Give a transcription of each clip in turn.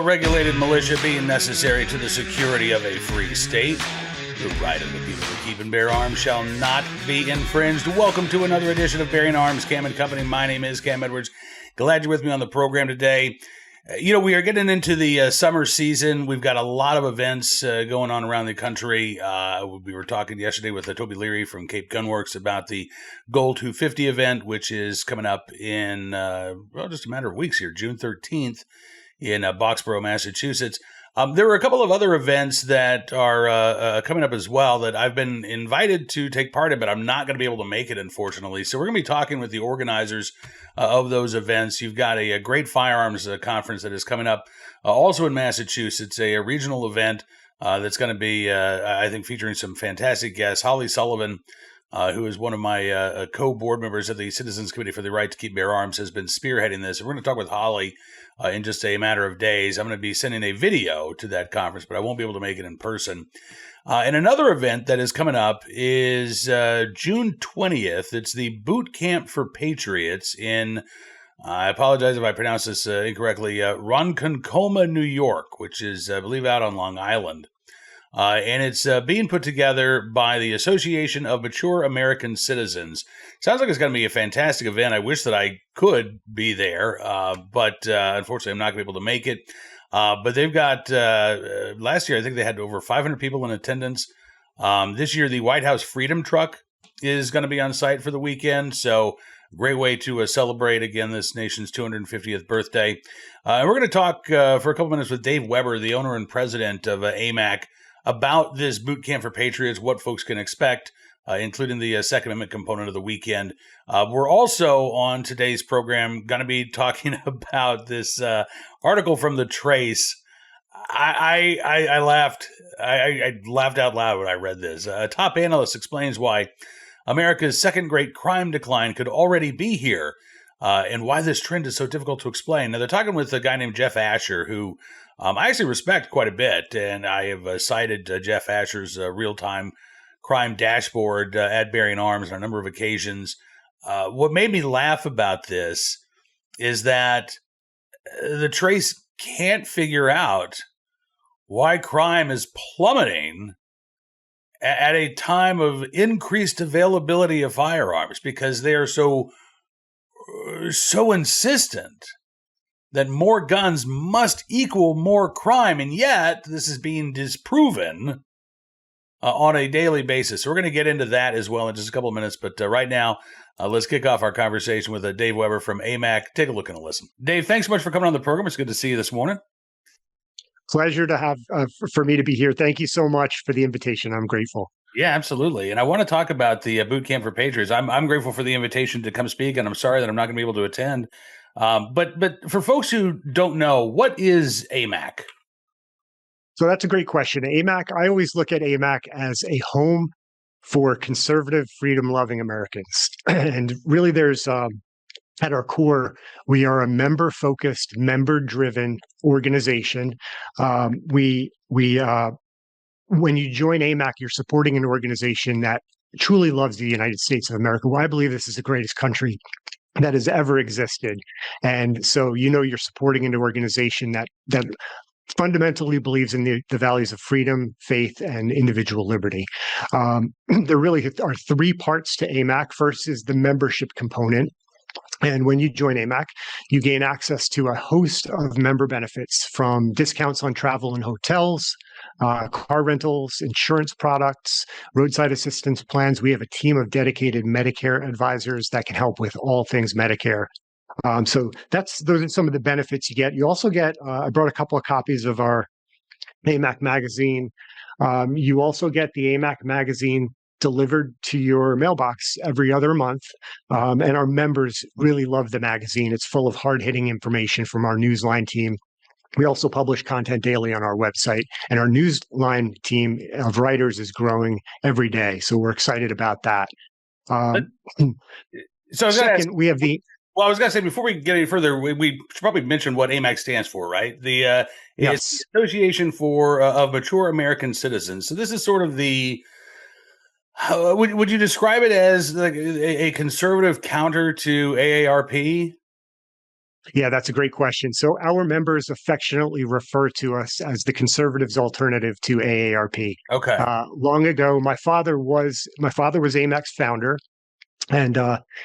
regulated militia being necessary to the security of a free state. The right of the people to keep and bear arms shall not be infringed. Welcome to another edition of Bearing Arms, Cam and Company. My name is Cam Edwards. Glad you're with me on the program today. We are getting into the summer season. We've got a lot of events going on around the country. We were talking yesterday with Toby Leary from Cape Gunworks about the Gold 250 event, which is coming up in, just a matter of weeks here, June 13th in Boxborough, Massachusetts. There were a couple of other events that are coming up as well that I've been invited to take part in, but I'm not going to be able to make it, unfortunately. So we're going to be talking with the organizers of those events. You've got a great firearms conference that is coming up also in Massachusetts, a regional event that's going to be, I think, featuring some fantastic guests. Holly Sullivan, who is one of my co-board members of the Citizens Committee for the Right to Keep Bear Arms, has been spearheading this. We're going to talk with Holly in just a matter of days. I'm going to be sending a video to that conference, but I won't be able to make it in person. And another event that is coming up is June 20th. It's the Boot Camp for Patriots in, I apologize if I pronounce this incorrectly, Ronkonkoma, New York, which is, I believe, out on Long Island. And it's being put together by the Association of Mature American Citizens. Sounds like it's going to be a fantastic event. I wish that I could be there, but unfortunately, I'm not going to be able to make it. But they've got, last year, I think they had over 500 people in attendance. This year, the White House Freedom Truck is going to be on site for the weekend. So great way to celebrate, again, this nation's 250th birthday. And we're going to talk for a couple minutes with Dave Weber, the owner and president of AMAC, about this Boot Camp for Patriots, what folks can expect, including the Second Amendment component of the weekend. We're also on today's program going to be talking about this article from The Trace. I laughed. I laughed out loud when I read this. A top analyst explains why America's second great crime decline could already be here, and why this trend is so difficult to explain. Now, they're talking with a guy named Jeff Asher, who I actually respect quite a bit, and I have cited Jeff Asher's real-time crime dashboard at Bearing Arms on a number of occasions. What made me laugh about this is that the Trace can't figure out why crime is plummeting at a time of increased availability of firearms, because they are so insistent that more guns must equal more crime, and yet this is being disproven on a daily basis. So we're going to get into that as well in just a couple of minutes, but right now, let's kick off our conversation with Dave Weber from AMAC. Take a look and a listen. Dave, thanks so much for coming on the program. It's good to see you this morning. Pleasure to have for me to be here. Thank you so much for the invitation. I'm grateful. Yeah, absolutely. And I want to talk about the Boot Camp for Patriots. I'm grateful for the invitation to come speak, and I'm sorry that I'm not going to be able to attend. But for folks who don't know, what is AMAC? So that's a great question. AMAC, I always look at AMAC as a home for conservative, freedom-loving Americans. And really there's, at our core, we are a member-focused, member-driven organization. When you join AMAC, you're supporting an organization that truly loves the United States of America. Well, I believe this is the greatest country that has ever existed. And so, you're supporting an organization that fundamentally believes in the values of freedom, faith, and individual liberty. There really are three parts to AMAC. First is the membership component. And when you join AMAC, you gain access to a host of member benefits, from discounts on travel and hotels, car rentals, insurance products, roadside assistance plans. We have a team of dedicated Medicare advisors that can help with all things Medicare. So those are some of the benefits you get. You also get, I brought a couple of copies of our AMAC magazine. You also get the AMAC magazine delivered to your mailbox every other month. And our members really love the magazine. It's full of hard-hitting information from our Newsline team. We also publish content daily on our website, and our Newsline team of writers is growing every day. So we're excited about that. We have the... Well, I was going to say, before we get any further, we should probably mention what AMAC stands for, right? Yes. It's the Association of Mature American Citizens. So this is sort of the... would you describe it as like a conservative counter to AARP? Yeah, that's a great question. So our members affectionately refer to us as the conservatives' alternative to AARP. Okay. Long ago, my father was AMAC's founder, and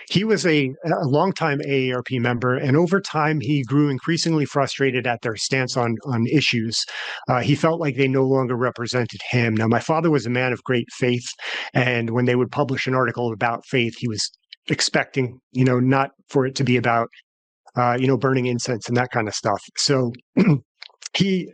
he was a longtime AARP member. And over time, he grew increasingly frustrated at their stance on issues. He felt like they no longer represented him. Now, my father was a man of great faith, and when they would publish an article about faith, he was expecting, not for it to be about burning incense and that kind of stuff. So he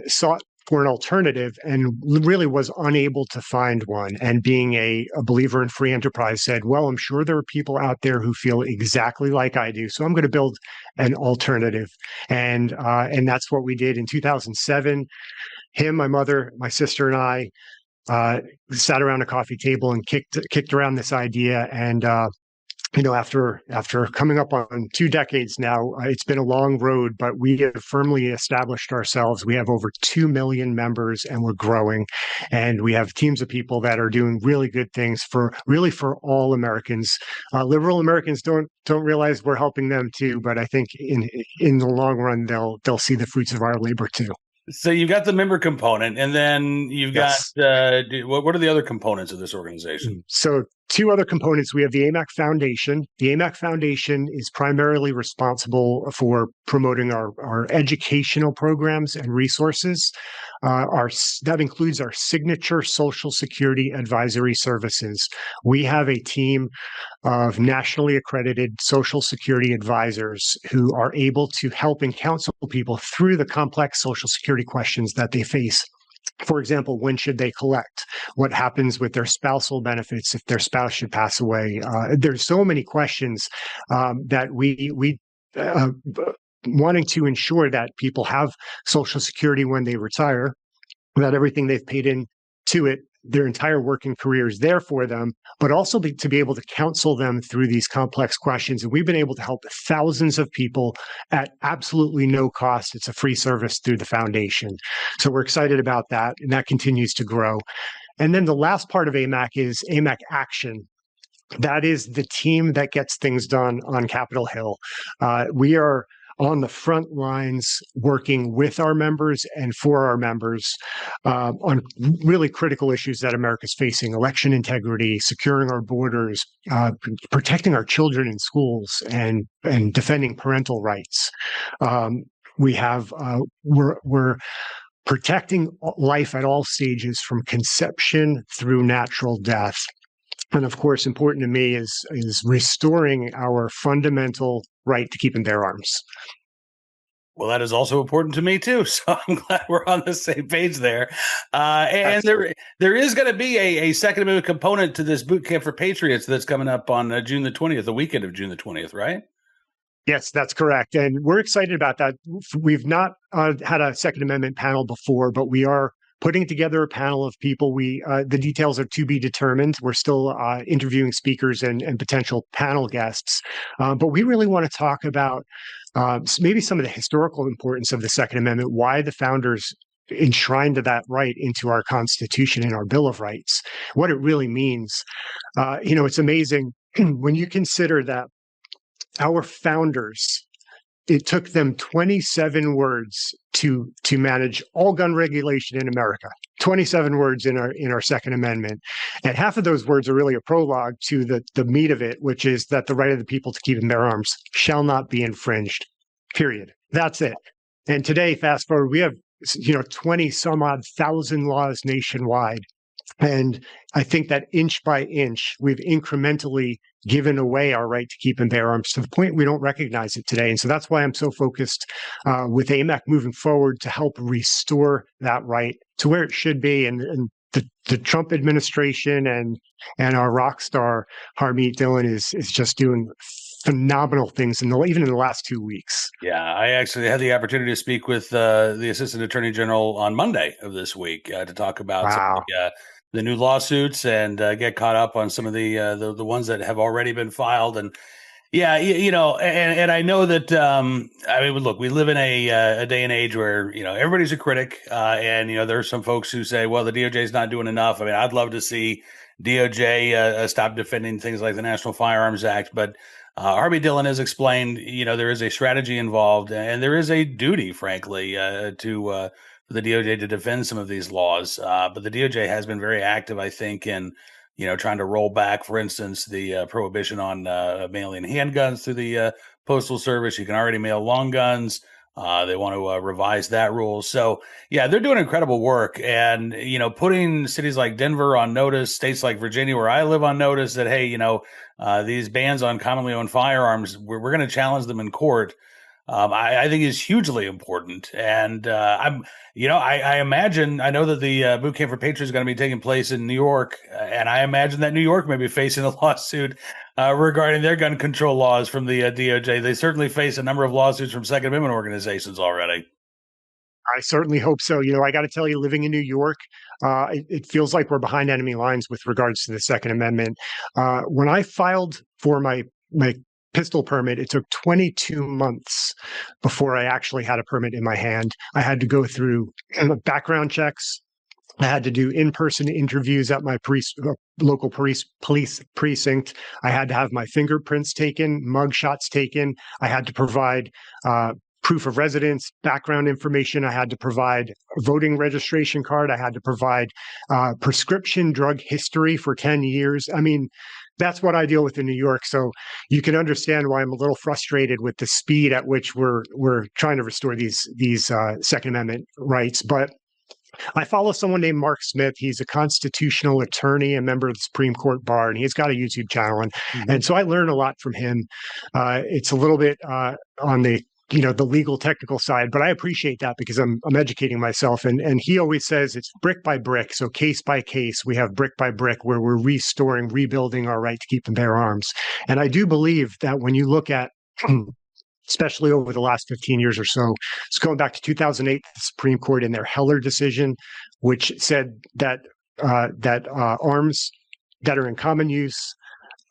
sought for an alternative and really was unable to find one. And being a believer in free enterprise, said, well, I'm sure there are people out there who feel exactly like I do. So I'm going to build an alternative. And that's what we did in 2007. Him, my mother, my sister, and I sat around a coffee table and kicked around this idea. And after coming up on 2 decades now, it's been a long road, but we have firmly established ourselves. We have over 2 million members, and we're growing. And we have teams of people that are doing really good things for all Americans. Liberal Americans don't realize we're helping them too, but I think in the long run, they'll see the fruits of our labor too. So you've got the member component, and then you've Yes. got what are the other components of this organization? So two other components. We have the AMAC Foundation. The AMAC Foundation is primarily responsible for promoting our educational programs and resources. That includes our signature Social Security advisory services. We have a team of nationally accredited Social Security advisors who are able to help and counsel people through the complex Social Security questions that they face. For example, when should they collect? What happens with their spousal benefits if their spouse should pass away? There's so many questions that we wanting to ensure that people have Social Security when they retire, that everything they've paid in to it their entire working career is there for them, but also to be able to counsel them through these complex questions. And we've been able to help thousands of people at absolutely no cost. It's a free service through the foundation. So we're excited about that, and that continues to grow. And then the last part of AMAC is AMAC Action. That is the team that gets things done on Capitol Hill. We are on the front lines working with our members and for our members on really critical issues that America's facing: election integrity, securing our borders, protecting our children in schools, and defending parental rights. We're protecting life at all stages from conception through natural death. And of course, important to me is restoring our fundamental right to keep and bear arms. Well, that is also important to me too. So I'm glad we're on the same page there. And there is going to be a Second Amendment component to this boot camp for Patriots that's coming up on June the 20th, the weekend of June the 20th, right? Yes, that's correct. And we're excited about that. We've not had a Second Amendment panel before, but we are putting together a panel of people. The details are to be determined. We're still interviewing speakers and potential panel guests. But we really want to talk about maybe some of the historical importance of the Second Amendment, why the founders enshrined that right into our Constitution and our Bill of Rights, what it really means. It's amazing when you consider that our founders, it took them 27 words to manage all gun regulation in America. 27 words in our Second Amendment. And half of those words are really a prologue to the meat of it, which is that the right of the people to keep and bear arms shall not be infringed. Period. That's it. And today, fast forward, we have 20 some odd thousand laws nationwide. And I think that inch by inch, we've incrementally given away our right to keep and bear arms to the point we don't recognize it today. And so that's why I'm so focused with AMAC moving forward to help restore that right to where it should be. And the Trump administration and our rock star Harmeet Dillon is just doing phenomenal things even in the last 2 weeks. Yeah, I actually had the opportunity to speak with the Assistant Attorney General on Monday of this week to talk about some of the new lawsuits and get caught up on some of the ones that have already been filed. And yeah, and I know that look, we live in a day and age where everybody's a critic, and there are some folks who say, well, the DOJ is not doing enough. I mean, I'd love to see DOJ stop defending things like the National Firearms Act, but Harvey Dillon has explained, there is a strategy involved and there is a duty, frankly, for the DOJ to defend some of these laws. But the DOJ has been very active, I think, in trying to roll back, for instance, the prohibition on mailing handguns through the Postal Service. You can already mail long guns. They want to revise that rule. So, yeah, they're doing incredible work. And, putting cities like Denver on notice, states like Virginia, where I live, on notice that, hey, these bans on commonly owned firearms, we're going to challenge them in court. I think is hugely important. And I imagine, I know that the boot camp for Patriots is going to be taking place in New York, and I imagine that New York may be facing a lawsuit regarding their gun control laws from the DOJ. They certainly face a number of lawsuits from Second Amendment organizations already. I certainly hope so. I got to tell you, living in New York, it feels like we're behind enemy lines with regards to the Second Amendment. When I filed for my pistol permit, it took 22 months before I actually had a permit in my hand. I had to go through background checks. I had to do in-person interviews at my local police precinct. I had to have my fingerprints taken, mug shots taken. I had to provide proof of residence, background information. I had to provide a voting registration card. I had to provide prescription drug history for 10 years. I mean, that's what I deal with in New York. So you can understand why I'm a little frustrated with the speed at which we're trying to restore these Second Amendment rights. But I follow someone named Mark Smith. He's a constitutional attorney, a member of the Supreme Court bar, and he's got a YouTube channel. And so I learn a lot from him. It's a little bit on the the legal technical side, but I appreciate that because I'm educating myself. And he always says it's brick by brick. So case by case, we have brick by brick where we're rebuilding our right to keep and bear arms. And I do believe that when you look at especially over the last 15 years or so, it's going back to 2008, the Supreme Court in their Heller decision, which said that arms that are in common use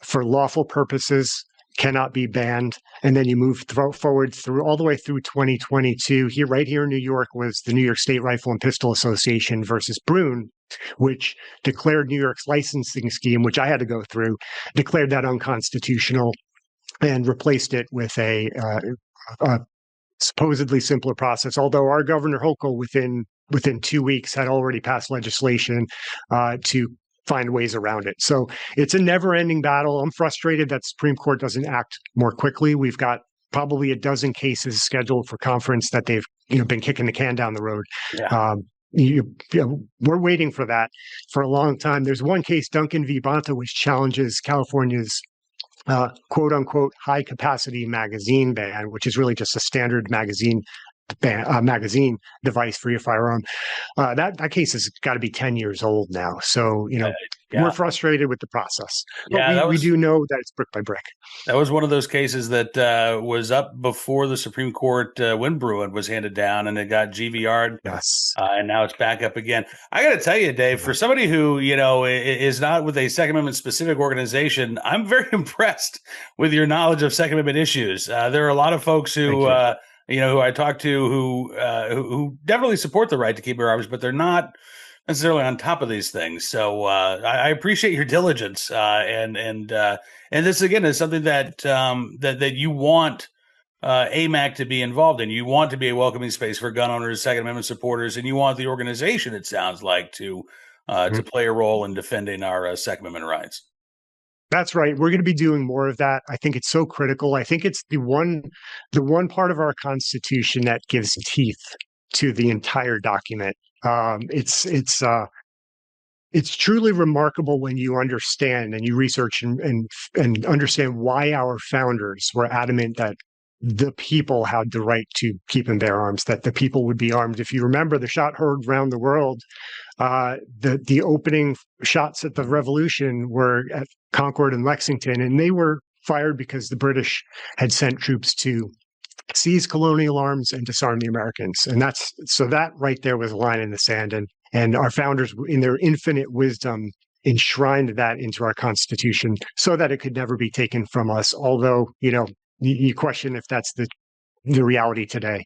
for lawful purposes cannot be banned. And then you move forward through all the way through 2022. Right here in New York was the New York State Rifle and Pistol Association versus Brune, which declared New York's licensing scheme, which I had to go through, declared that unconstitutional and replaced it with a supposedly simpler process. Although our Governor Hochul within 2 weeks had already passed legislation to find ways around it. So it's a never-ending battle. I'm frustrated that the Supreme Court doesn't act more quickly. We've got probably a dozen cases scheduled for conference that they've been kicking the can down the road. Yeah. We're waiting for that for a long time. There's one case, Duncan v. Bonta, which challenges California's quote unquote high capacity magazine ban, which is really just a standard magazine device for your firearm. That case has got to be 10 years old now. So, we're frustrated with the process. But we do know that it's brick by brick. That was one of those cases that was up before the Supreme Court when Bruen was handed down, and it got GVR'd. Yes. And now it's back up again. I got to tell you, Dave, for somebody who, is not with a Second Amendment specific organization, I'm very impressed with your knowledge of Second Amendment issues. There are a lot of folks who who I talk to who definitely support the right to keep bear arms, but they're not necessarily on top of these things. So I appreciate your diligence, and this again is something that that you want AMAC to be involved in. You want to be a welcoming space for gun owners, Second Amendment supporters, and you want the organization, it sounds like, to play a role in defending our Second Amendment rights. That's right. We're going to be doing more of that. I think it's so critical. I think it's the one part of our Constitution that gives teeth to the entire document. It's truly remarkable when you understand and you research and understand why our founders were adamant that the people had the right to keep and bear arms, that the people would be armed. If you remember, the shot heard around the world. The opening shots at the Revolution were at Concord and Lexington, and they were fired because the British had sent troops to seize colonial arms and disarm the Americans. And that right there was a line in the sand. And our founders, in their infinite wisdom, enshrined that into our Constitution so that it could never be taken from us. Although, you question if that's the reality today.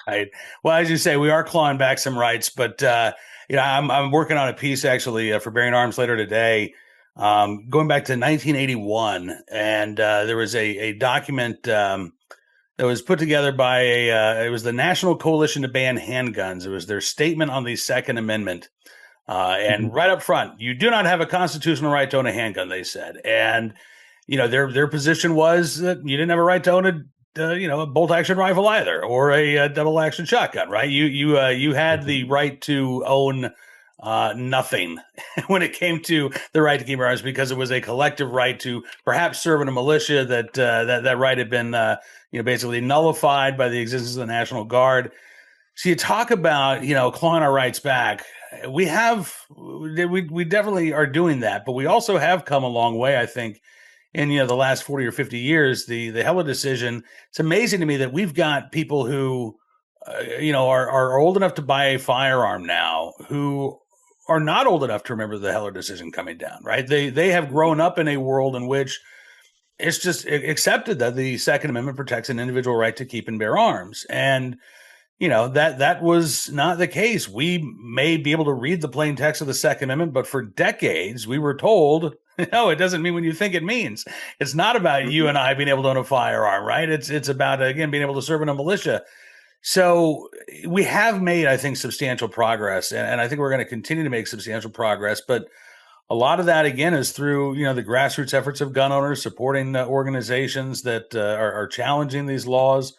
Right. Well, as you say, we are clawing back some rights, but I'm working on a piece actually for Bearing Arms later today going back to 1981, and there was a document that was put together by it was the National Coalition to Ban Handguns. It was their statement on the Second Amendment. And right up front, you do not have a constitutional right to own a handgun, they said. And, their position was that you didn't have a right to own a bolt action rifle either, or a double action shotgun, right? You had the right to own nothing when it came to the right to keep arms, because it was a collective right to perhaps serve in a militia that right had been basically nullified by the existence of the National Guard. So you talk about clawing our rights back. We definitely are doing that, but we also have come a long way, I think, in the last 40 or 50 years. The Heller decision. It's amazing to me that we've got people who are old enough to buy a firearm now, who are not old enough to remember the Heller decision coming down, right? They have grown up in a world in which it's just accepted that the Second Amendment protects an individual right to keep and bear arms. And, that was not the case. We may be able to read the plain text of the Second Amendment, but for decades we were told, no, it doesn't mean what you think it means. It's not about you and I being able to own a firearm, right? It's about, again, being able to serve in a militia. So we have made, I think, substantial progress, and I think we're going to continue to make substantial progress. But a lot of that, again, is through the grassroots efforts of gun owners supporting organizations that are challenging these laws.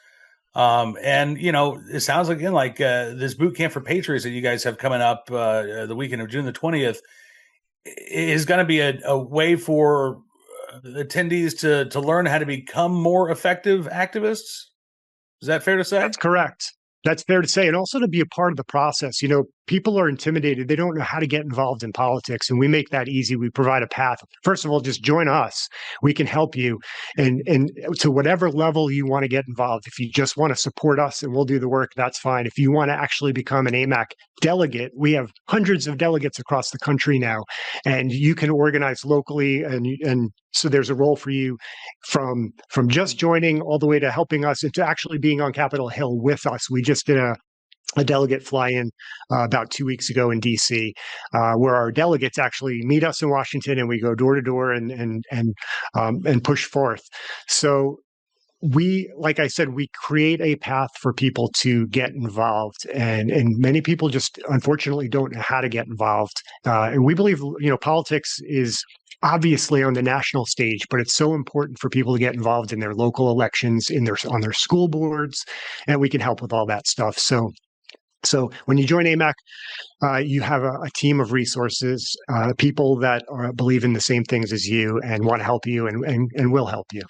And it sounds again like this boot camp for Patriots that you guys have coming up the weekend of June the 20th is going to be a way for attendees to learn how to become more effective activists. Is that fair to say? That's correct. That's fair to say. And also to be a part of the process. People are intimidated. They don't know how to get involved in politics. And we make that easy. We provide a path. First of all, just join us. We can help you. And to whatever level you want to get involved. If you just want to support us and we'll do the work, that's fine. If you want to actually become an AMAC delegate, we have hundreds of delegates across the country now. And you can organize locally. And so there's a role for you from just joining all the way to helping us and to actually being on Capitol Hill with us. We just did a delegate fly-in about 2 weeks ago in DC, where our delegates actually meet us in Washington, and we go door to door and push forth. So like I said, we create a path for people to get involved, and many people just unfortunately don't know how to get involved. And we believe politics is obviously on the national stage, but it's so important for people to get involved in their local elections, on their school boards, and we can help with all that stuff. So when you join AMAC, you have a team of resources, people that believe in the same things as you and want to help you and will help you.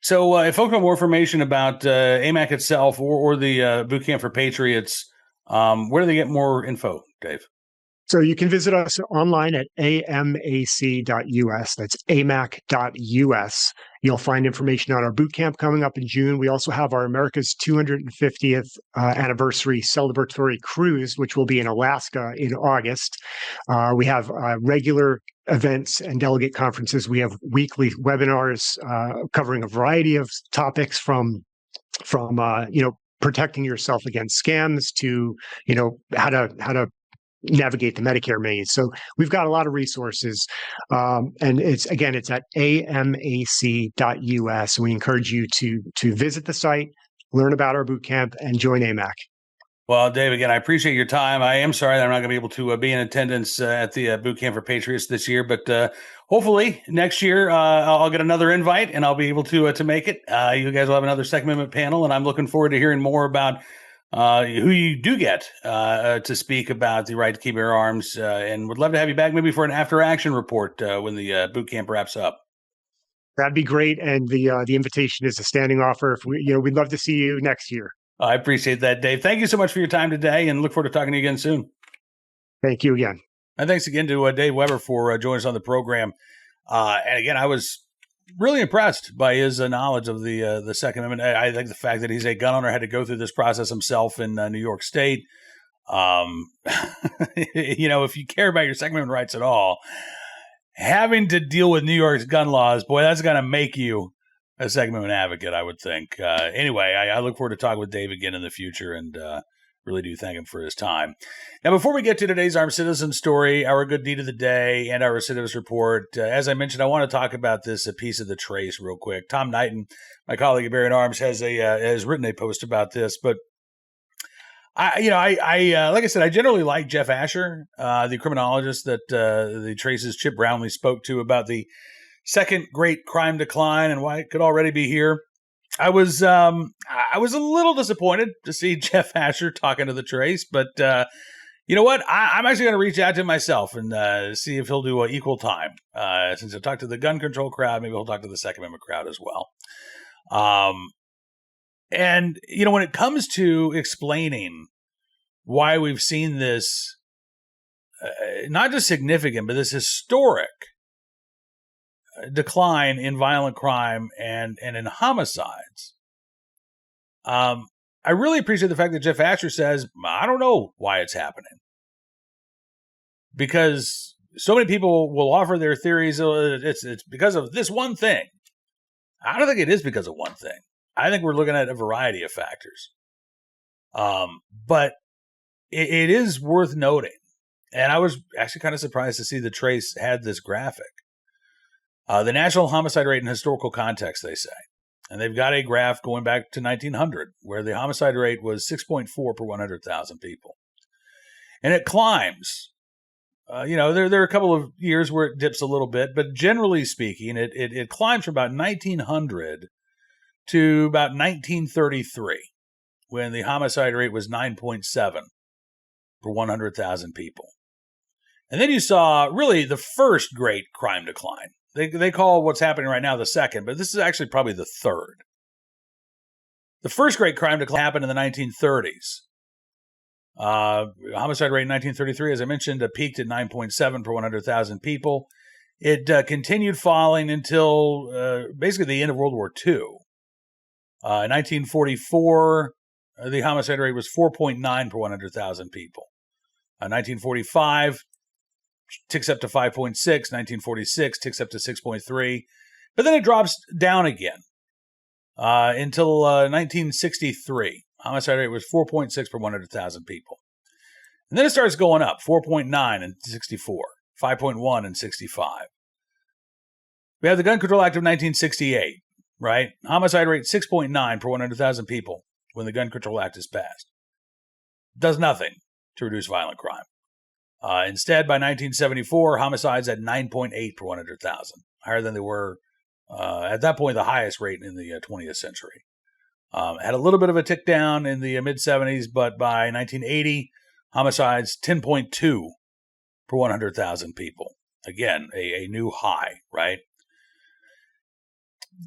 So if folks want more information about AMAC itself or the Boot Camp for Patriots, where do they get more info, Dave? So you can visit us online at amac.us. That's amac.us. You'll find information on our boot camp coming up in June. We also have our America's 250th anniversary celebratory cruise, which will be in Alaska in August. We have regular events and delegate conferences. We have weekly webinars covering a variety of topics from protecting yourself against scams to how to navigate the Medicare maze. So we've got a lot of resources. And it's at amac.us. We encourage you to visit the site, learn about our boot camp, and join AMAC. Well, Dave, again, I appreciate your time. I am sorry that I'm not going to be able to be in attendance at the Boot Camp for Patriots this year, but hopefully next year I'll get another invite and I'll be able to make it. You guys will have another Second Amendment panel, and I'm looking forward to hearing more about who you do get to speak about the right to keep your arms, and would love to have you back maybe for an after action report when the boot camp wraps up. That'd be great. And the invitation is a standing offer. If we'd love to see you next year. I appreciate that, Dave. Thank you so much for your time today, and look forward to talking to you again soon. Thank you again. And thanks again to Dave Weber for joining us on the program. And again, I was really impressed by his knowledge of the Second Amendment. I think the fact that he's a gun owner, had to go through this process himself in New York State. If you care about your Second Amendment rights at all, having to deal with New York's gun laws, boy, that's going to make you a Second Amendment advocate, I would think. Anyway, I look forward to talking with Dave again in the future, and Really do thank him for his time. Now, before we get to today's Armed Citizen story, our good deed of the day, and our recidivist report, as I mentioned, I want to talk about this a piece of the trace real quick. Tom Knighton, my colleague at Bearing Arms, has written a post about this. But like I said, I generally like Jeff Asher, the criminologist that the Trace's Chip Brownlee spoke to about the second great crime decline and why it could already be here. I was a little disappointed to see Jeff Asher talking to the Trace, but you know what? I'm actually going to reach out to him myself and see if he'll do equal time. Since I talked to the gun control crowd, maybe he'll talk to the Second Amendment crowd as well. And when it comes to explaining why we've seen this, not just significant, but this historic decline in violent crime and in homicides. I really appreciate the fact that Jeff Asher says, I don't know why it's happening. Because so many people will offer their theories, it's because of this one thing. I don't think it is because of one thing. I think we're looking at a variety of factors. But it is worth noting, and I was actually kind of surprised to see the Trace had this graphic. The national homicide rate in historical context, they say. And they've got a graph going back to 1900, where the homicide rate was 6.4 per 100,000 people. And it climbs. There are a couple of years where it dips a little bit, but generally speaking, it climbs from about 1900 to about 1933, when the homicide rate was 9.7 per 100,000 people. And then you saw really the first great crime decline. They call what's happening right now the second, but this is actually probably the third. The first great crime decline happened in the 1930s. Homicide rate in 1933, as I mentioned, peaked at 9.7 per 100,000 people. It continued falling until basically the end of World War II. In 1944, the homicide rate was 4.9 per 100,000 people. 1945 ticks up to 5.6, 1946 ticks up to 6.3, but then it drops down again until 1963. Homicide rate was 4.6 per 100,000 people. And then it starts going up, 4.9 in 64, 5.1 in 65. We have the Gun Control Act of 1968, right? Homicide rate 6.9 per 100,000 people when the Gun Control Act is passed. Does nothing to reduce violent crime. Instead, by 1974, homicides at 9.8 per 100,000, higher than they were at that point, the highest rate in the 20th century. Had a little bit of a tick down in the mid-70s, but by 1980, homicides 10.2 per 100,000 people. Again, a new high, right?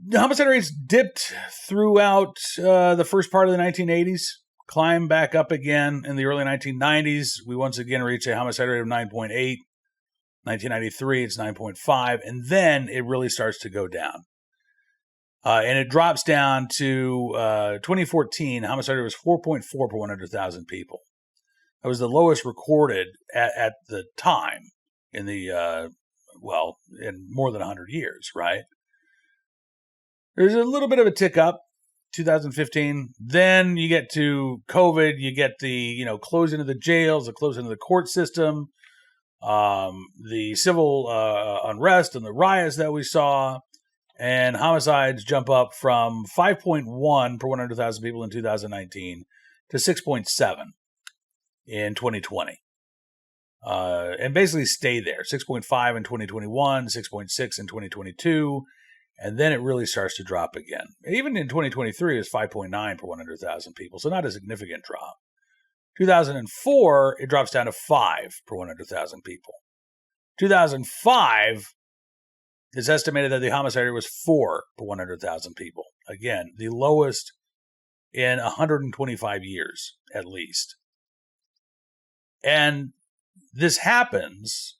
The homicide rates dipped throughout the first part of the 1980s. Climbed back up again in the early 1990s. We once again reached a homicide rate of 9.8. 1993, it's 9.5. And then it really starts to go down. And it drops down to 2014. Homicide rate was 4.4 per 100,000 people. That was the lowest recorded at the time in the, in more than 100 years, right? There's a little bit of a tick up. 2015. Then you get to COVID, you get the, closing of the jails, the closing of the court system, the civil unrest and the riots that we saw, and homicides jump up from 5.1 per 100,000 people in 2019 to 6.7 in 2020. And basically stay there, 6.5 in 2021, 6.6 in 2022, and then it really starts to drop again. Even in 2023, it was 5.9 per 100,000 people, so not a significant drop. 2004, it drops down to 5 per 100,000 people. 2005, it's estimated that the homicide rate was 4 per 100,000 people. Again, the lowest in 125 years, at least. And this happens,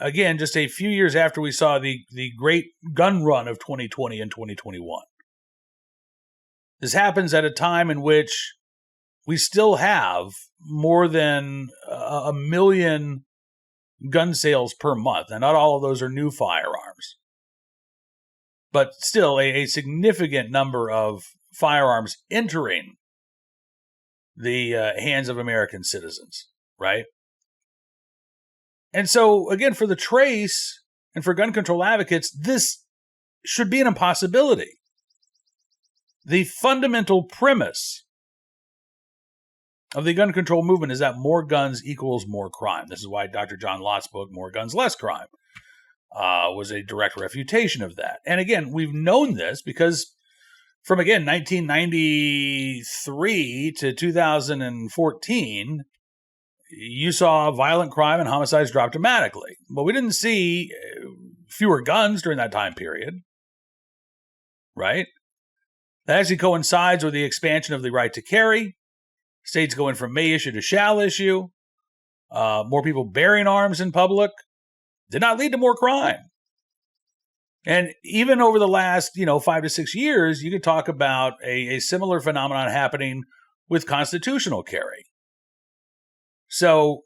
again, just a few years after we saw the great gun run of 2020 and 2021. This happens at a time in which we still have more than a million gun sales per month. And not all of those are new firearms. But still a significant number of firearms entering the hands of American citizens, right? And so, again, for the trace and for gun control advocates, this should be an impossibility. The fundamental premise of the gun control movement is that more guns equals more crime. This is why Dr. John Lott's book, More Guns, Less Crime, was a direct refutation of that. And again, we've known this because from, again, 1993 to 2014, you saw violent crime and homicides drop dramatically. But we didn't see fewer guns during that time period, right? That actually coincides with the expansion of the right to carry. States going from may issue to shall issue. More people bearing arms in public did not lead to more crime. And even over the last, 5 to 6 years, you could talk about a similar phenomenon happening with constitutional carry. So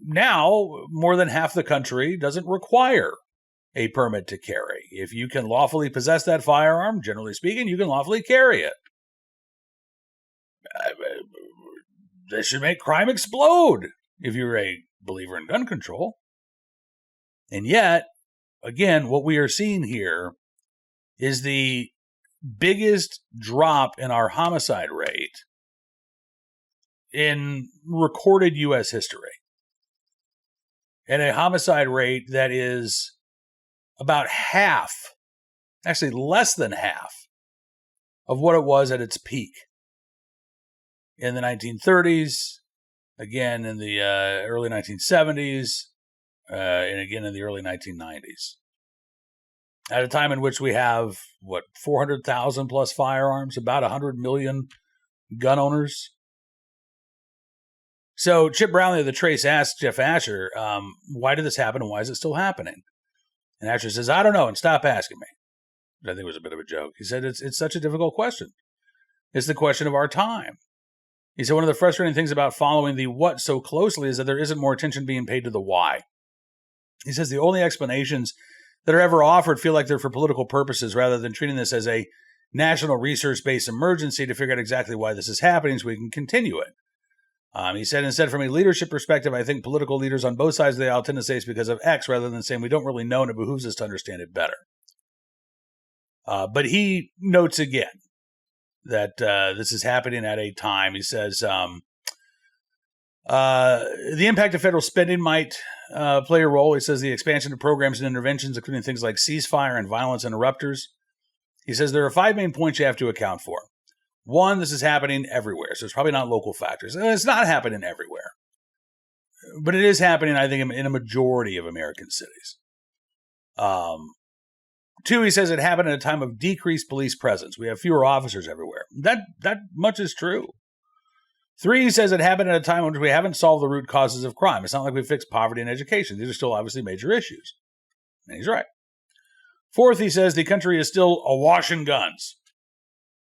now more than half the country doesn't require a permit to carry. If you can lawfully possess that firearm, generally speaking, you can lawfully carry it. This should make crime explode if you're a believer in gun control. And yet, again, what we are seeing here is the biggest drop in our homicide rate in recorded U.S. history. And a homicide rate that is about half, actually less than half, of what it was at its peak in the 1930s, again in the early 1970s, and again in the early 1990s. At a time in which we have, 400,000 plus firearms, about 100 million gun owners. So Chip Brownlee of The Trace asked Jeff Asher, why did this happen and why is it still happening? And Asher says, I don't know, and stop asking me. I think it was a bit of a joke. He said, it's such a difficult question. It's the question of our time. He said, one of the frustrating things about following the what so closely is that there isn't more attention being paid to the why. He says the only explanations that are ever offered feel like they're for political purposes rather than treating this as a national research-based emergency to figure out exactly why this is happening so we can continue it. He said, instead, from a leadership perspective, I think political leaders on both sides of the aisle tend to say it's because of X rather than saying we don't really know and it behooves us to understand it better. But he notes again that this is happening at a time, he says, the impact of federal spending might play a role. He says the expansion of programs and interventions, including things like ceasefire and violence interrupters. He says there are 5 main points you have to account for. One, this is happening everywhere, so it's probably not local factors. It's not happening everywhere. But it is happening, I think, in a majority of American cities. 2, he says it happened at a time of decreased police presence. We have fewer officers everywhere. That much is true. 3, he says it happened at a time when we haven't solved the root causes of crime. It's not like we fixed poverty and education. These are still obviously major issues. And he's right. 4th, he says the country is still awash in guns.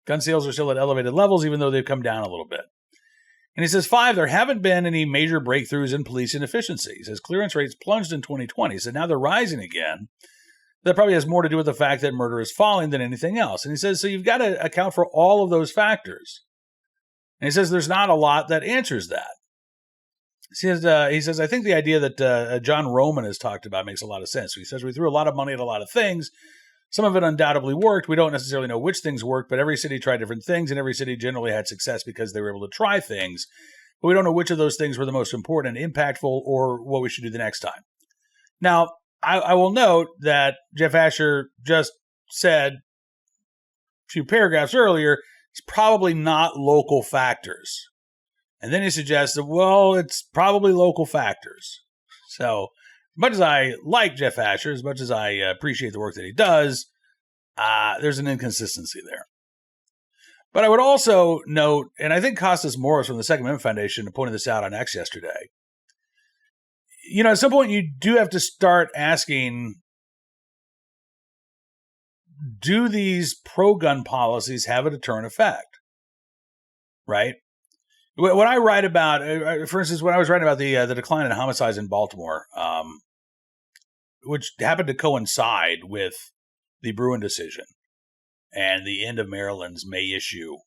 Gun sales are still at elevated levels, even though they've come down a little bit. And he says, 5, there haven't been any major breakthroughs in policing efficiency. He says clearance rates plunged in 2020, so now they're rising again. That probably has more to do with the fact that murder is falling than anything else. And he says, so you've got to account for all of those factors. And he says there's not a lot that answers that. He says, I think the idea that John Roman has talked about makes a lot of sense. He says we threw a lot of money at a lot of things. Some of it undoubtedly worked. We don't necessarily know which things worked, but every city tried different things, and every city generally had success because they were able to try things. But we don't know which of those things were the most important and impactful or what we should do the next time. Now, I will note that Jeff Asher just said a few paragraphs earlier, it's probably not local factors. And then he suggests that, well, it's probably local factors. So, as much as I like Jeff Asher, as much as I appreciate the work that he does, there's an inconsistency there. But I would also note, and I think Costas Morris from the Second Amendment Foundation pointed this out on X yesterday, at some point you do have to start asking, do these pro-gun policies have a deterrent effect? Right? When I write about, for instance, when I was writing about the decline in homicides in Baltimore, which happened to coincide with the Bruen decision and the end of Maryland's May issue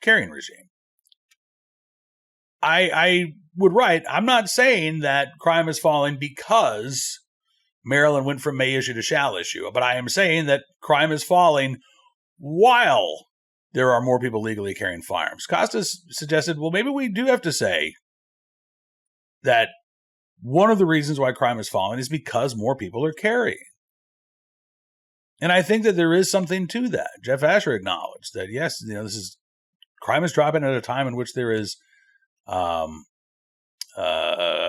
carrying regime. I would write, I'm not saying that crime is falling because Maryland went from may issue to shall issue, but I am saying that crime is falling while there are more people legally carrying firearms. Costas suggested, well, maybe we do have to say that one of the reasons why crime is falling is because more people are carrying. And I think that there is something to that. Jeff Asher acknowledged that, yes, crime is dropping at a time in which there is a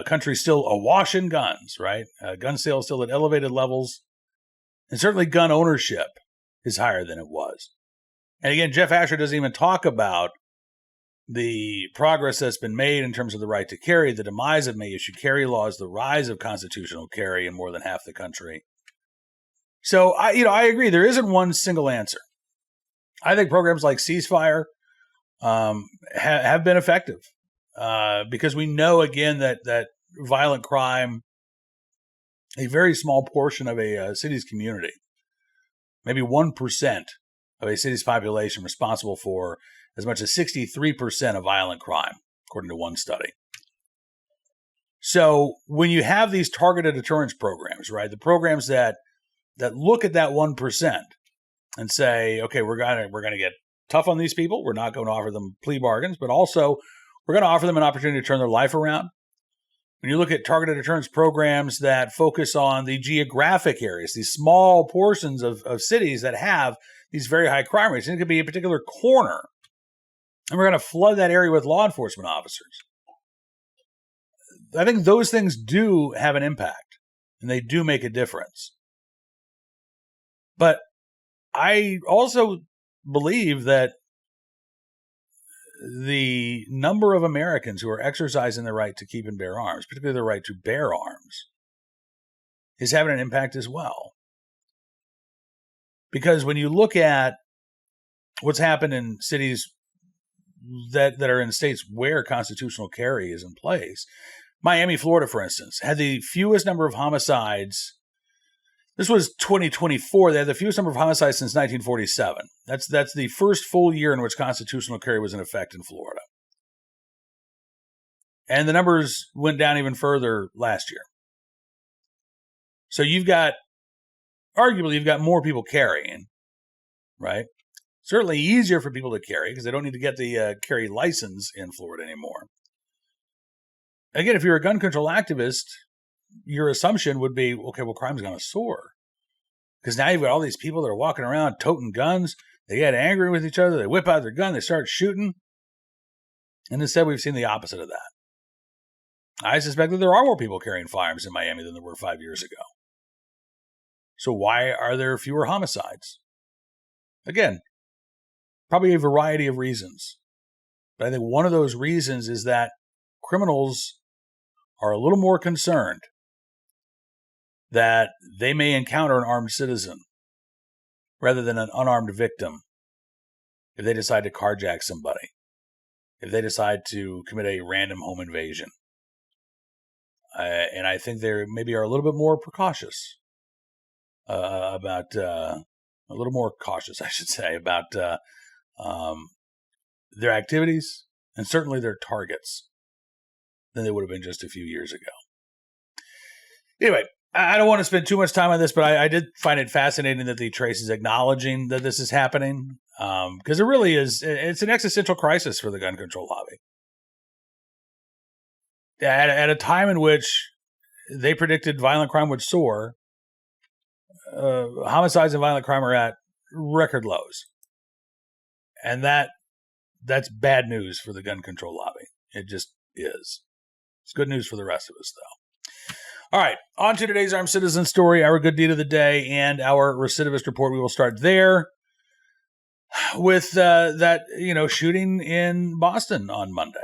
country still awash in guns, right? Gun sales still at elevated levels. And certainly gun ownership is higher than it was. And again, Jeff Asher doesn't even talk about the progress that's been made in terms of the right to carry, the demise of may issue carry laws, the rise of constitutional carry in more than half the country. So I agree. There isn't one single answer. I think programs like Ceasefire have been effective because we know again that violent crime, a very small portion of a city's community, maybe 1% of a city's population, responsible for as much as 63% of violent crime, according to one study. So when you have these targeted deterrence programs, right, the programs that look at that 1% and say, okay, we're gonna get tough on these people. We're not going to offer them plea bargains, but also we're going to offer them an opportunity to turn their life around. When you look at targeted deterrence programs that focus on the geographic areas, these small portions of cities that have these very high crime rates, and it could be a particular corner, and we're going to flood that area with law enforcement officers. I think those things do have an impact, and they do make a difference. But I also believe that the number of Americans who are exercising their right to keep and bear arms, particularly their right to bear arms, is having an impact as well. Because when you look at what's happened in cities that are in states where constitutional carry is in place, Miami, Florida, for instance, had the fewest number of homicides. This was 2024. They had the fewest number of homicides since 1947. That's the first full year in which constitutional carry was in effect in Florida. And the numbers went down even further last year. So arguably you've got more people carrying, right? Certainly easier for people to carry because they don't need to get the carry license in Florida anymore. Again, if you're a gun control activist, your assumption would be, okay, well, crime's going to soar. Because now you've got all these people that are walking around toting guns. They get angry with each other. They whip out their gun. They start shooting. And instead, we've seen the opposite of that. I suspect that there are more people carrying firearms in Miami than there were 5 years ago. So why are there fewer homicides? Again, probably a variety of reasons. But I think one of those reasons is that criminals are a little more concerned that they may encounter an armed citizen rather than an unarmed victim if they decide to carjack somebody, if they decide to commit a random home invasion. And I think they maybe are a little bit more precautious a little more cautious, I should say, about their activities and certainly their targets than they would have been just a few years ago. Anyway, I don't want to spend too much time on this, but I did find it fascinating that the Trace is acknowledging that this is happening because it really is. It's an existential crisis for the gun control lobby. At a time in which they predicted violent crime would soar, homicides and violent crime are at record lows. And that's bad news for the gun control lobby. It just is. It's good news for the rest of us, though. All right, on to today's Armed Citizen story, our good deed of the day, and our recidivist report. We will start there with that shooting in Boston on Monday.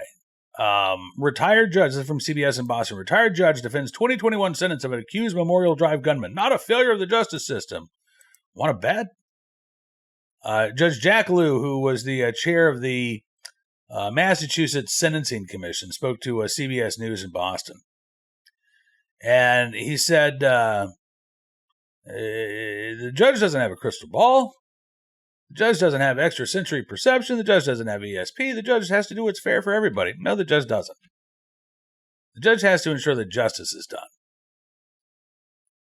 Retired judge, this is from CBS in Boston. Retired judge defends 2021 sentence of an accused Memorial Drive gunman. Not a failure of the justice system. Want to bet? Judge Jack Lew, who was the chair of the Massachusetts Sentencing Commission, spoke to CBS News in Boston. And he said, the judge doesn't have a crystal ball. The judge doesn't have extrasensory perception. The judge doesn't have ESP. The judge has to do what's fair for everybody. No, the judge doesn't. The judge has to ensure that justice is done.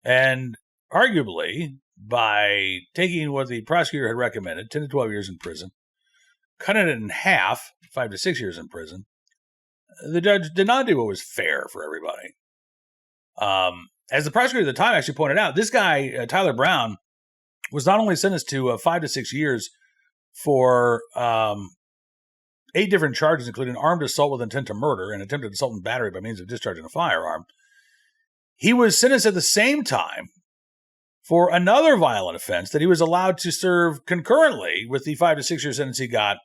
And arguably, by taking what the prosecutor had recommended, 10 to 12 years in prison, cutting it in half, 5 to 6 years in prison, the judge did not do what was fair for everybody. As the prosecutor at the time actually pointed out, this guy, Tyler Brown, was not only sentenced to 5 to 6 years for 8 different charges, including armed assault with intent to murder and attempted assault and battery by means of discharging a firearm. He was sentenced at the same time for another violent offense that he was allowed to serve concurrently with the 5 to 6 year sentence he got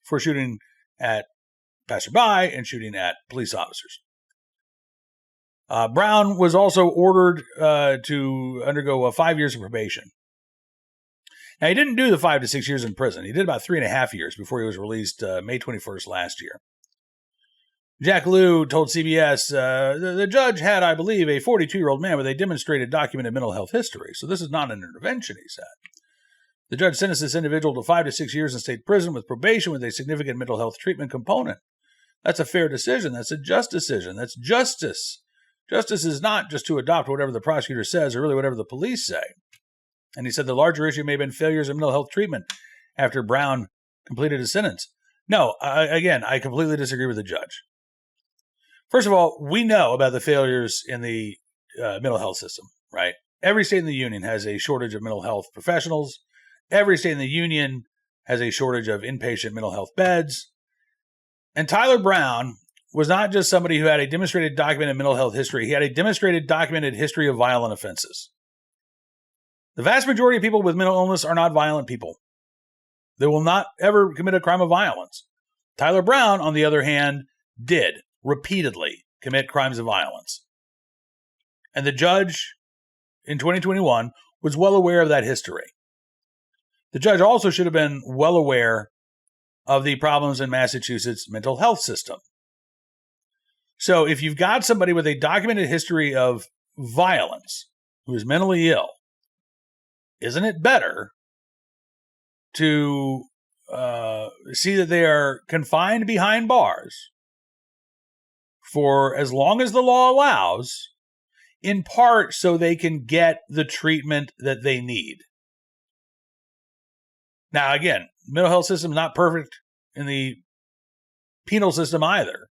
for shooting at passerby and shooting at police officers. Brown was also ordered to undergo 5 years of probation. Now, he didn't do the 5 to 6 years in prison. He did about 3.5 years before he was released May 21st last year. Jack Lew told CBS, the judge had, I believe, a 42-year-old man with a demonstrated documented mental health history. So this is not an intervention, he said. The judge sentenced this individual to 5 to 6 years in state prison with probation with a significant mental health treatment component. That's a fair decision. That's a just decision. That's justice. Justice is not just to adopt whatever the prosecutor says or really whatever the police say. And he said the larger issue may have been failures in mental health treatment after Brown completed his sentence. No, again, I completely disagree with the judge. First of all, we know about the failures in the mental health system, right? Every state in the union has a shortage of mental health professionals. Every state in the union has a shortage of inpatient mental health beds. And Tyler Brown was not just somebody who had a demonstrated documented mental health history. He had a demonstrated documented history of violent offenses. The vast majority of people with mental illness are not violent people. They will not ever commit a crime of violence. Tyler Brown, on the other hand, did repeatedly commit crimes of violence. And the judge in 2021 was well aware of that history. The judge also should have been well aware of the problems in Massachusetts' mental health system. So if you've got somebody with a documented history of violence who is mentally ill, isn't it better to see that they are confined behind bars for as long as the law allows, in part so they can get the treatment that they need? Now, again, mental health system is not perfect in the penal system either.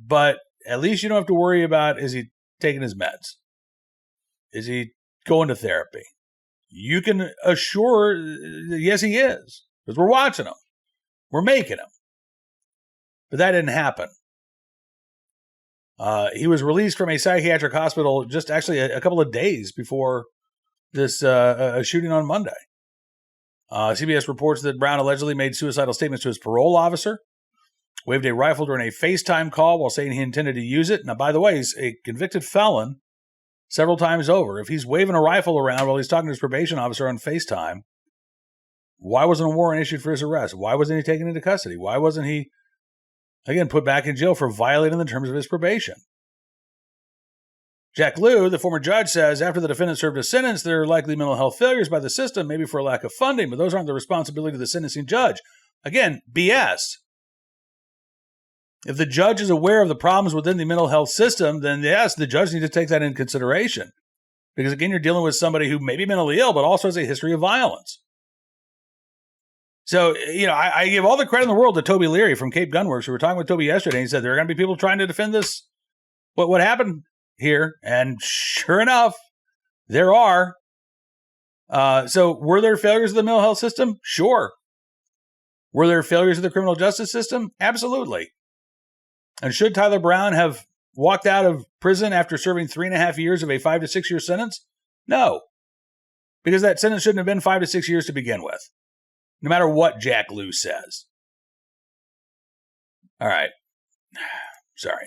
But at least you don't have to worry about, is he taking his meds? Is he going to therapy? You can assure, yes, he is, because we're watching him. We're making him. But that didn't happen. He was released from a psychiatric hospital just actually a couple of days before this shooting on Monday. CBS reports that Brown allegedly made suicidal statements to his parole officer, waved a rifle during a FaceTime call while saying he intended to use it. Now, by the way, he's a convicted felon several times over. If he's waving a rifle around while he's talking to his probation officer on FaceTime, why wasn't a warrant issued for his arrest? Why wasn't he taken into custody? Why wasn't he, again, put back in jail for violating the terms of his probation? Jack Lew, the former judge, says after the defendant served his sentence, there are likely mental health failures by the system, maybe for a lack of funding, but those aren't the responsibility of the sentencing judge. Again, BS. If the judge is aware of the problems within the mental health system, then yes, the judge needs to take that into consideration. Because again, you're dealing with somebody who may be mentally ill, but also has a history of violence. So, I give all the credit in the world to Toby Leary from Cape Gunworks. We were talking with Toby yesterday, and he said there are going to be people trying to defend this, what happened here. And sure enough, there are. So were there failures of the mental health system? Sure. Were there failures of the criminal justice system? Absolutely. And should Tyler Brown have walked out of prison after serving 3.5 years of a 5 to 6 year sentence? No, because that sentence shouldn't have been 5 to 6 years to begin with, no matter what Jack Lew says. All right. Sorry.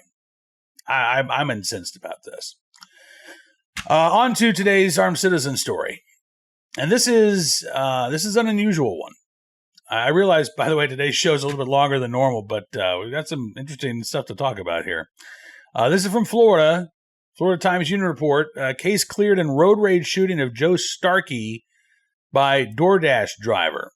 I'm incensed about this. On to today's armed citizen story. And this is an unusual one. I realize, by the way, today's show is a little bit longer than normal, but we've got some interesting stuff to talk about here. This is from Florida. Florida Times Union Report. Case cleared in road rage shooting of Joe Starkey by DoorDash driver.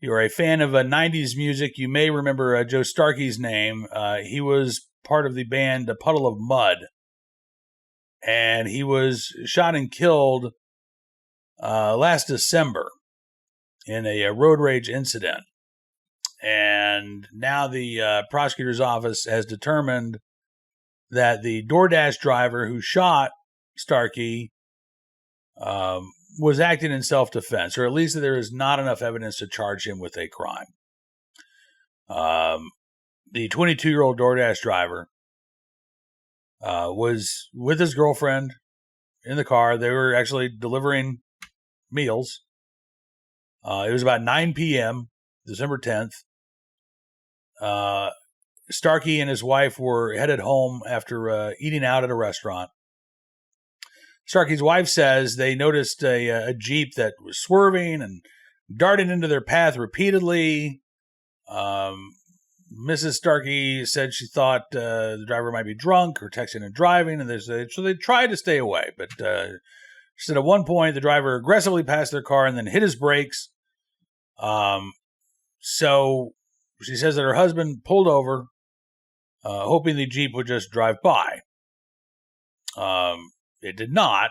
You're a fan of 90s music. You may remember Joe Starkey's name. He was part of the band A Puddle of Mud. And he was shot and killed last December in a road rage incident. And now the prosecutor's office has determined that the DoorDash driver who shot Starkey was acting in self-defense, or at least that there is not enough evidence to charge him with a crime. The 22-year-old DoorDash driver was with his girlfriend in the car. They were actually delivering meals. It was about 9 p.m., December 10th. Starkey and his wife were headed home after eating out at a restaurant. Starkey's wife says they noticed a Jeep that was swerving and darting into their path repeatedly. Mrs. Starkey said she thought the driver might be drunk or texting and driving, and so they tried to stay away. But she said at one point the driver aggressively passed their car and then hit his brakes. So she says that her husband pulled over, hoping the Jeep would just drive by. It did not.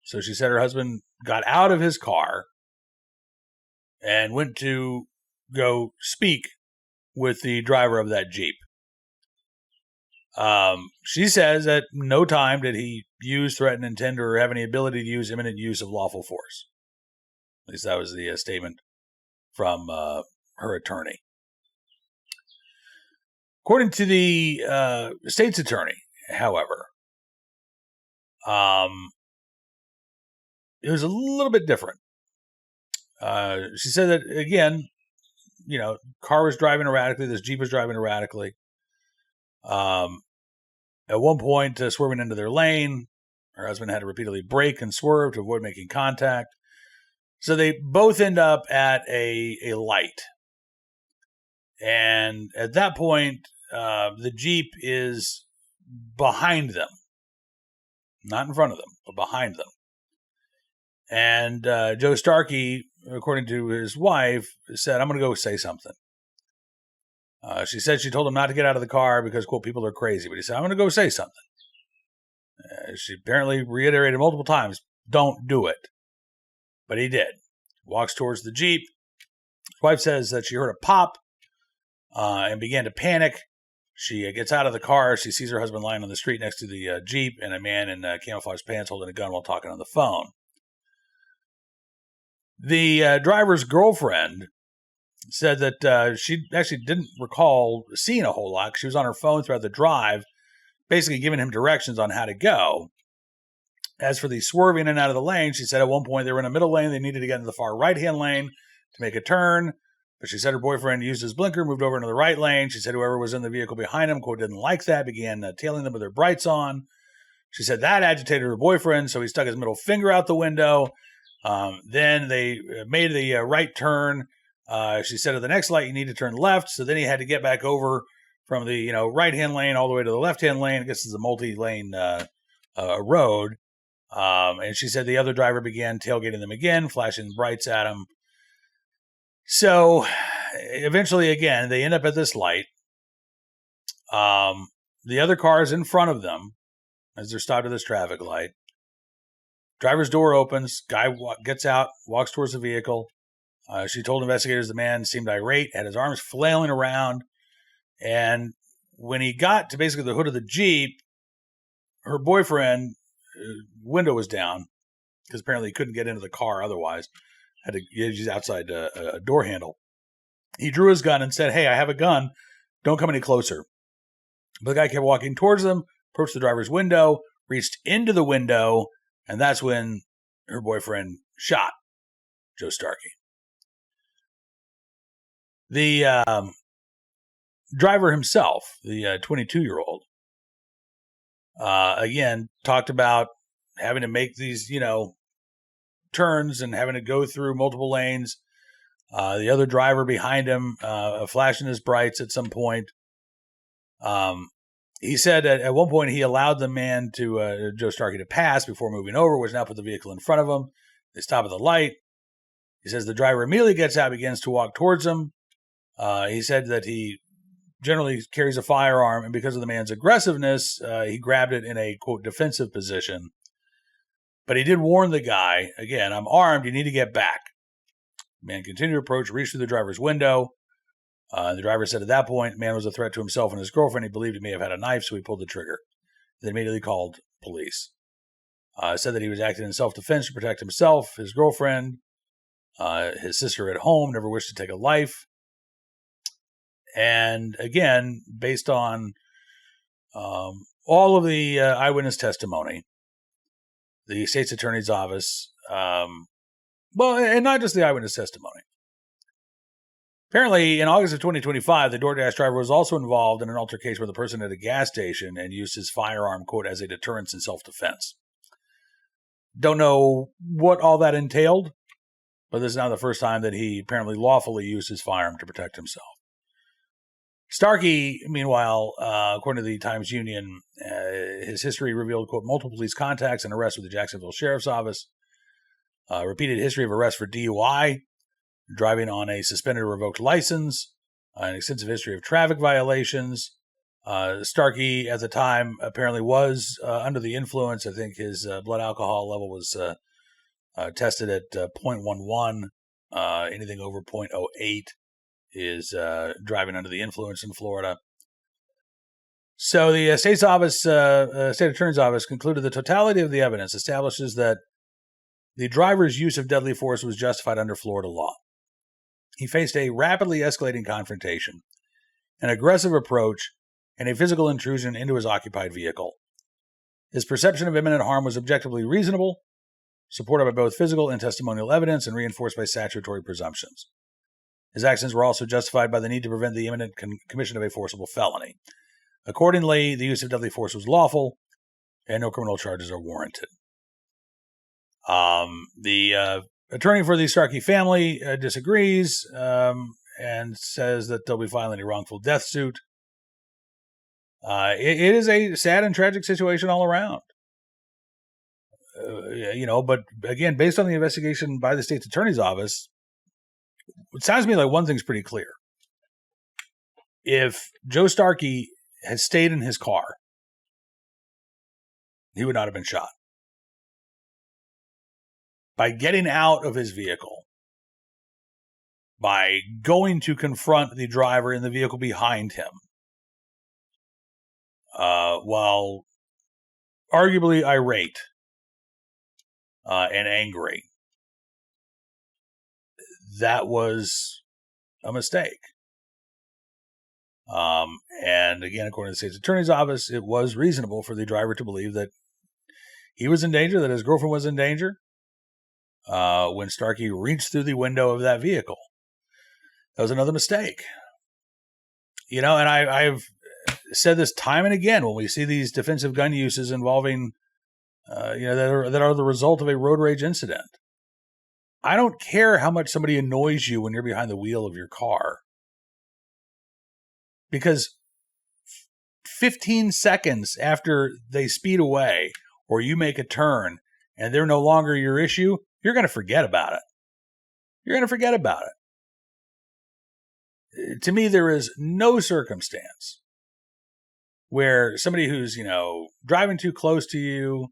So she said her husband got out of his car and went to go speak with the driver of that Jeep. She says at no time did he use, threaten, intend, or have any ability to use imminent use of lawful force. At least that was the statement from her attorney. According to the state's attorney, however, it was a little bit different. She said that, again, car was driving erratically. This Jeep was driving erratically. At one point, swerving into their lane, her husband had to repeatedly brake and swerve to avoid making contact. So they both end up at a light. And at that point, the Jeep is behind them. Not in front of them, but behind them. And Joe Starkey, according to his wife, said, "I'm going to go say something." She said she told him not to get out of the car because, quote, people are crazy. But he said, "I'm going to go say something." She apparently reiterated multiple times, "Don't do it." But he did. Walks towards the Jeep. His wife says that she heard a pop and began to panic. She gets out of the car. She sees her husband lying on the street next to the Jeep and a man in camouflage pants holding a gun while talking on the phone. The driver's girlfriend said that she actually didn't recall seeing a whole lot. She was on her phone throughout the drive, basically giving him directions on how to go. As for the swerving in and out of the lane, she said at one point they were in a middle lane. They needed to get into the far right-hand lane to make a turn. But she said her boyfriend used his blinker, moved over into the right lane. She said whoever was in the vehicle behind him, quote, didn't like that, began tailing them with their brights on. She said that agitated her boyfriend, so he stuck his middle finger out the window. Then they made the right turn. She said at the next light, you need to turn left. So then he had to get back over from the right-hand lane all the way to the left-hand lane. I guess it's a multi-lane road. And she said the other driver began tailgating them again, flashing brights at him. So eventually, again, they end up at this light. The other car is in front of them as they're stopped at this traffic light. Driver's door opens. Guy gets out, walks towards the vehicle. She told investigators the man seemed irate, had his arms flailing around. And when he got to basically the hood of the Jeep, her boyfriend, window was down because apparently he couldn't get into the car otherwise. Had to use outside a door handle. He drew his gun and said, "Hey, I have a gun. Don't come any closer." But the guy kept walking towards them, approached the driver's window, reached into the window, and that's when her boyfriend shot Joe Starkey. The driver himself, the 22-year-old, again, talked about having to make these, turns and having to go through multiple lanes. The other driver behind him flashing his brights at some point. He said at one point he allowed the man to Joe Starkey to pass before moving over, which now put the vehicle in front of him. They stop at the light. He says the driver immediately gets out, begins to walk towards him. He said that he generally carries a firearm, and because of the man's aggressiveness, he grabbed it in a, quote, defensive position. But he did warn the guy, again, I'm armed, you need to get back. The man continued to approach, reached through the driver's window. The driver said at that point, the man was a threat to himself and his girlfriend. He believed he may have had a knife, so he pulled the trigger. Then immediately called police. Said that he was acting in self-defense to protect himself, his girlfriend, his sister at home, never wished to take a life. And again, based on all of the eyewitness testimony, the state's attorney's office, and not just the eyewitness testimony. Apparently, in August of 2025, the DoorDash driver was also involved in an altercation with a person at a gas station and used his firearm, quote, as a deterrence in self-defense. Don't know what all that entailed, but this is now the first time that he apparently lawfully used his firearm to protect himself. Starkey, meanwhile, according to the Times-Union, his history revealed, quote, multiple police contacts and arrests with the Jacksonville Sheriff's Office, repeated history of arrests for DUI, driving on a suspended or revoked license, an extensive history of traffic violations. Starkey, at the time, apparently was under the influence. I think his blood alcohol level was tested at 0.11. Anything over 0.08 is driving under the influence in Florida. So the state attorney's office concluded the totality of the evidence establishes that the driver's use of deadly force was justified under Florida law. He faced a rapidly escalating confrontation, an aggressive approach, and a physical intrusion into his occupied vehicle. His perception of imminent harm was objectively reasonable, supported by both physical and testimonial evidence, and reinforced by statutory presumptions. His actions were also justified by the need to prevent the imminent commission of a forcible felony. Accordingly, the use of deadly force was lawful, and no criminal charges are warranted. The attorney for the Starkey family disagrees and says that they'll be filing a wrongful death suit. It is a sad and tragic situation all around. But again, based on the investigation by the state's attorney's office, it sounds to me like one thing's pretty clear. If Joe Starkey had stayed in his car, he would not have been shot. By getting out of his vehicle, by going to confront the driver in the vehicle behind him, while arguably irate and angry, that was a mistake. And again, according to the state's attorney's office, it was reasonable for the driver to believe that he was in danger, that his girlfriend was in danger, when Starkey reached through the window of that vehicle. That was another mistake. And I've said this time and again when we see these defensive gun uses involving, that are the result of a road rage incident. I don't care how much somebody annoys you when you're behind the wheel of your car, because 15 seconds after they speed away or you make a turn and they're no longer your issue, you're going to forget about it. You're going to forget about it. To me, there is no circumstance where somebody who's, driving too close to you,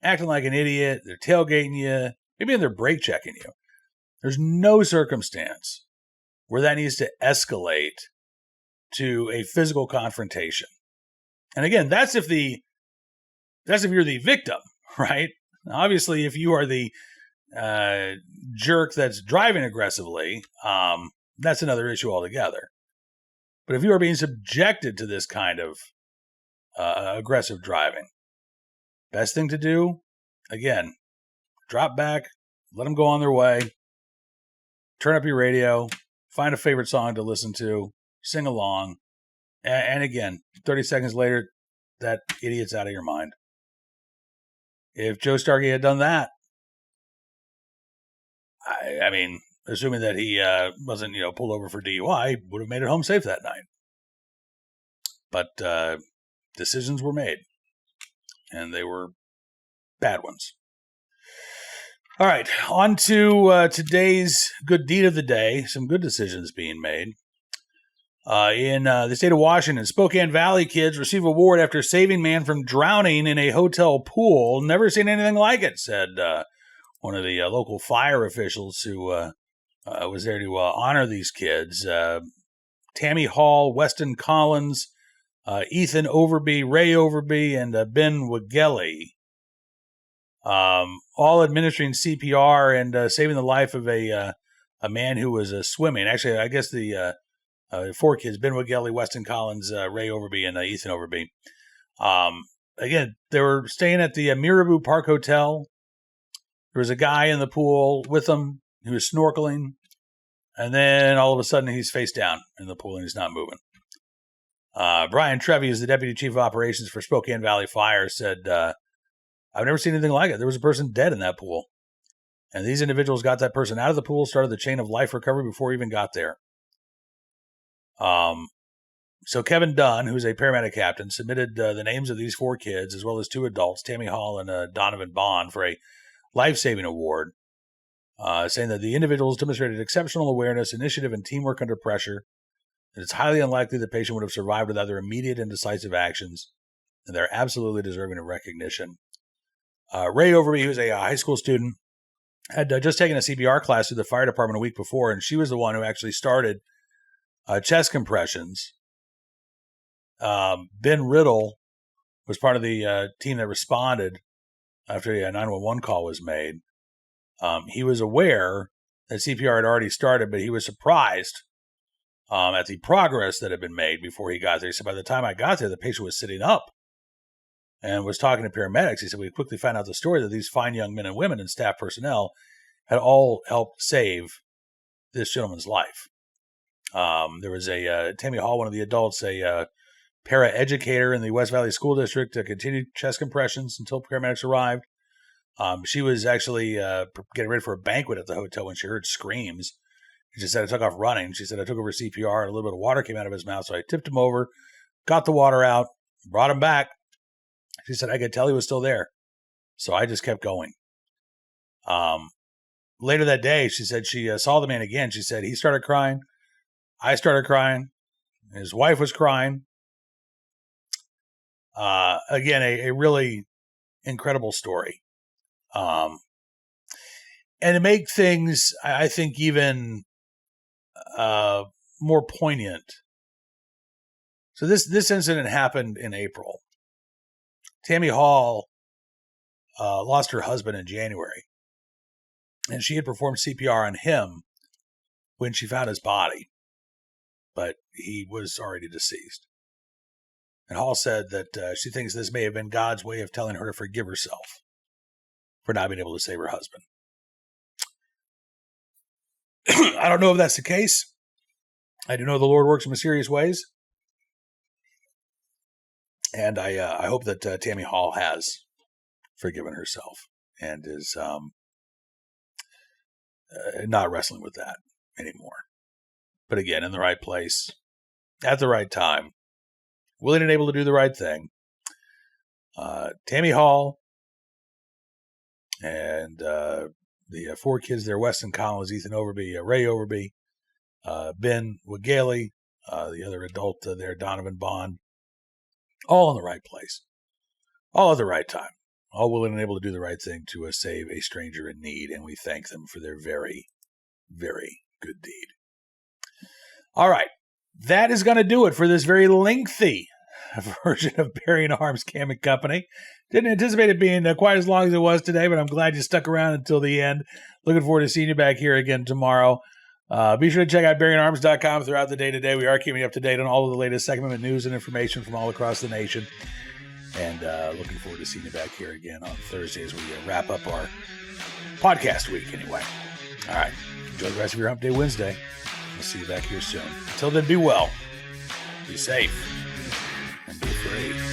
acting like an idiot, they're tailgating you, maybe they're brake checking you. There's no circumstance where that needs to escalate to a physical confrontation. And again, that's if you're the victim, right? Obviously, if you are the jerk that's driving aggressively, that's another issue altogether. But if you are being subjected to this kind of aggressive driving, best thing to do, again, drop back, let them go on their way, turn up your radio, find a favorite song to listen to, sing along, and again, 30 seconds later, that idiot's out of your mind. If Joe Starkey had done that, I mean, assuming that he wasn't, pulled over for DUI, would have made it home safe that night. But decisions were made, and they were bad ones. All right, on to today's good deed of the day. Some good decisions being made. In the state of Washington, Spokane Valley kids receive award after saving man from drowning in a hotel pool. Never seen anything like it, said one of the local fire officials who was there to honor these kids. Tammy Hall, Weston Collins, Ethan Overby, Ray Overby, and Ben Wigeli, all administering CPR and saving the life of a man who was swimming. Actually, I guess the 4 kids, Ben Wigeli, Weston Collins, Ray Overby, and Ethan Overby. Again, they were staying at the Mirabu Park Hotel. There was a guy in the pool with them who was snorkeling. And then all of a sudden, he's face down in the pool and he's not moving. Brian Trevi is the Deputy Chief of Operations for Spokane Valley Fire, said, I've never seen anything like it. There was a person dead in that pool. And these individuals got that person out of the pool, started the chain of life recovery before he even got there. So Kevin Dunn, who's a paramedic captain, submitted the names of these 4 kids, as well as 2 adults, Tammy Hall and Donovan Bond, for a life-saving award, saying that the individuals demonstrated exceptional awareness, initiative, and teamwork under pressure, and it's highly unlikely the patient would have survived without their immediate and decisive actions, and they're absolutely deserving of recognition. Ray Overby, who's a high school student, had just taken a CPR class through the fire department a week before, and she was the one who actually started chest compressions. Ben Riddle was part of the team that responded after a 911 call was made. He was aware that CPR had already started, but he was surprised at the progress that had been made before he got there. He said, by the time I got there, the patient was sitting up and was talking to paramedics. He said, we quickly found out the story that these fine young men and women and staff personnel had all helped save this gentleman's life. There was a Tammy Hall, one of the adults, a para-educator in the West Valley School District, continued chest compressions until paramedics arrived. She was actually getting ready for a banquet at the hotel when she heard screams. She said, I took off running. She said, I took over CPR and a little bit of water came out of his mouth. So I tipped him over, got the water out, brought him back. She said, I could tell he was still there. So I just kept going. Later that day, she said she saw the man again. She said, he started crying. I started crying. His wife was crying. Again, a really incredible story. And to make things, I think, even more poignant. So this incident happened in April. Tammy Hall lost her husband in January, and she had performed CPR on him when she found his body, but he was already deceased. And Hall said that she thinks this may have been God's way of telling her to forgive herself for not being able to save her husband. I don't know if that's the case. I do know the Lord works in mysterious ways. And I hope that Tammy Hall has forgiven herself and is not wrestling with that anymore. But again, in the right place, at the right time, willing and able to do the right thing. Tammy Hall and the 4 kids there, Weston Collins, Ethan Overby, Ray Overby, Ben Wigeli, the other adult there, Donovan Bond, all in the right place, all at the right time, all willing and able to do the right thing to save a stranger in need, and we thank them for their very, very good deed. All right, that is going to do it for this very lengthy version of Bearing Arms Cam & Company. Didn't anticipate it being quite as long as it was today, but I'm glad you stuck around until the end. Looking forward to seeing you back here again tomorrow. Be sure to check out bearingarms.com throughout the day today. We are keeping you up to date on all of the latest Second Amendment news and information from all across the nation. And looking forward to seeing you back here again on Thursday as we wrap up our podcast week anyway. All right. Enjoy the rest of your Hump Day Wednesday. We'll see you back here soon. Until then, be well, be safe, and be free.